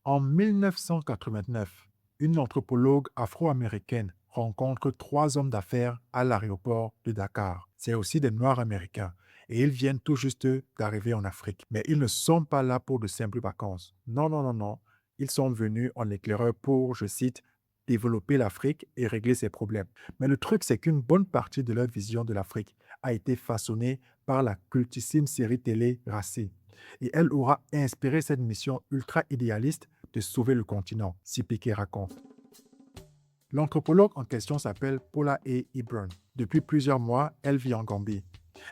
En 1989, une anthropologue afro-américaine rencontre trois hommes d'affaires à l'aéroport de Dakar. C'est aussi des Noirs américains et ils viennent tout juste d'arriver en Afrique. Mais ils ne sont pas là pour de simples vacances. Non, non, non, non. Ils sont venus en éclaireur pour, je cite, développer l'Afrique et régler ses problèmes. Mais le truc, c'est qu'une bonne partie de leur vision de l'Afrique a été façonnée par la cultissime série télé Racine. Et elle aura inspiré cette mission ultra idéaliste de sauver le continent, si Piquet raconte. L'anthropologue en question s'appelle Paula A. Ebron. Depuis plusieurs mois, elle vit en Gambie.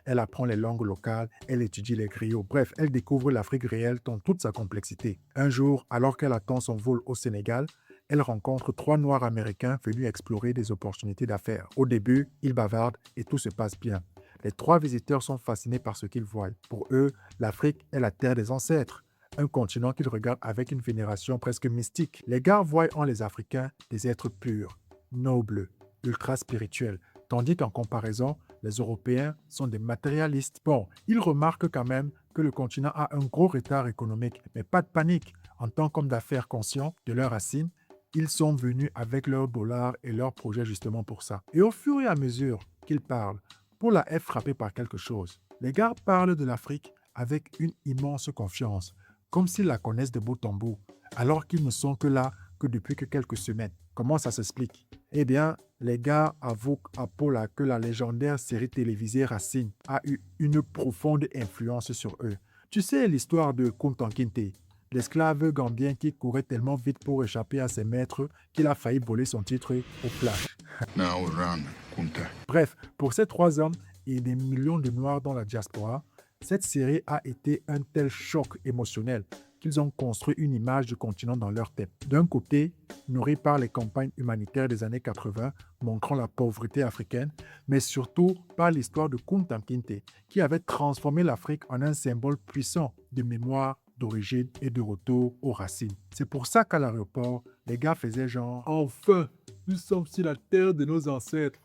Elle apprend les langues locales, elle étudie les griots, bref, elle découvre l'Afrique réelle dans toute sa complexité. Un jour, alors qu'elle attend son vol au Sénégal, elle rencontre trois Noirs américains venus explorer des opportunités d'affaires. Au début, ils bavardent et tout se passe bien. Les trois visiteurs sont fascinés par ce qu'ils voient. Pour eux, l'Afrique est la terre des ancêtres, un continent qu'ils regardent avec une vénération presque mystique. Les gars voient en les Africains des êtres purs, nobles, ultra spirituels, tandis qu'en comparaison, les Européens sont des matérialistes. Bon, ils remarquent quand même que le continent a un gros retard économique, mais pas de panique. En tant qu'hommes d'affaires conscients de leurs racines, ils sont venus avec leurs dollars et leurs projets justement pour ça. Et au fur et à mesure qu'ils parlent, Paula est frappé par quelque chose. Les gars parlent de l'Afrique avec une immense confiance, comme s'ils la connaissent de bout en bout, alors qu'ils ne sont que là que depuis que quelques semaines. Comment ça s'explique? Eh bien, les gars avouent à Paula que la légendaire série télévisée Racine a eu une profonde influence sur eux. Tu sais l'histoire de Kunta Kinte, l'esclave gambien qui courait tellement vite pour échapper à ses maîtres qu'il a failli voler son titre au flash. Now run, Kunta. Bref, pour ces trois hommes et des millions de Noirs dans la diaspora, cette série a été un tel choc émotionnel qu'ils ont construit une image du continent dans leur tête. D'un côté, nourri par les campagnes humanitaires des années 80 montrant la pauvreté africaine, mais surtout par l'histoire de Kunta Kinte, qui avait transformé l'Afrique en un symbole puissant de mémoire, d'origine et de retour aux racines. C'est pour ça qu'à l'aéroport, les gars faisaient genre «Enfin, nous sommes sur la terre de nos ancêtres.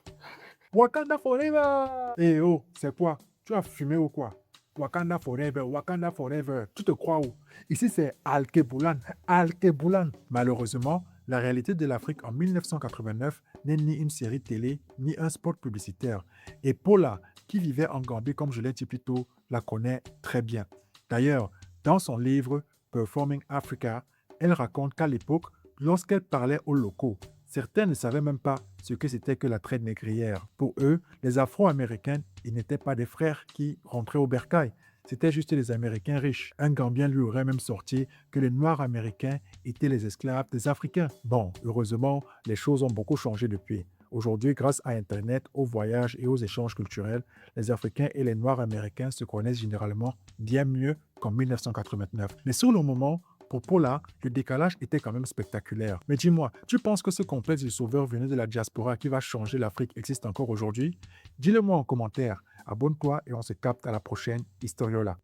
Wakanda Forever!» Eh oh, c'est quoi? Tu as fumé ou quoi? Wakanda Forever, Wakanda Forever. Tu te crois où? Ici, c'est Alkebulan, Alkebulan. Malheureusement, la réalité de l'Afrique en 1989 n'est ni une série télé, ni un spot publicitaire. Et Paula, qui vivait en Gambie, comme je l'ai dit plus tôt, la connaît très bien. D'ailleurs, dans son livre Performing Africa, elle raconte qu'à l'époque, lorsqu'elle parlait aux locaux, certains ne savaient même pas ce que c'était que la traite négrière. Pour eux, les Afro-Américains, ils n'étaient pas des frères qui rentraient au bercail. C'était juste des Américains riches. Un Gambien lui aurait même sorti que les Noirs américains étaient les esclaves des Africains. Bon, heureusement, les choses ont beaucoup changé depuis. Aujourd'hui, grâce à Internet, aux voyages et aux échanges culturels, les Africains et les Noirs américains se connaissent généralement bien mieux qu'en 1989. Mais sur le moment, pour Paula, le décalage était quand même spectaculaire. Mais dis-moi, tu penses que ce complexe du sauveur venu de la diaspora qui va changer l'Afrique existe encore aujourd'hui? Dis-le moi en commentaire. Abonne-toi et on se capte à la prochaine Historiola.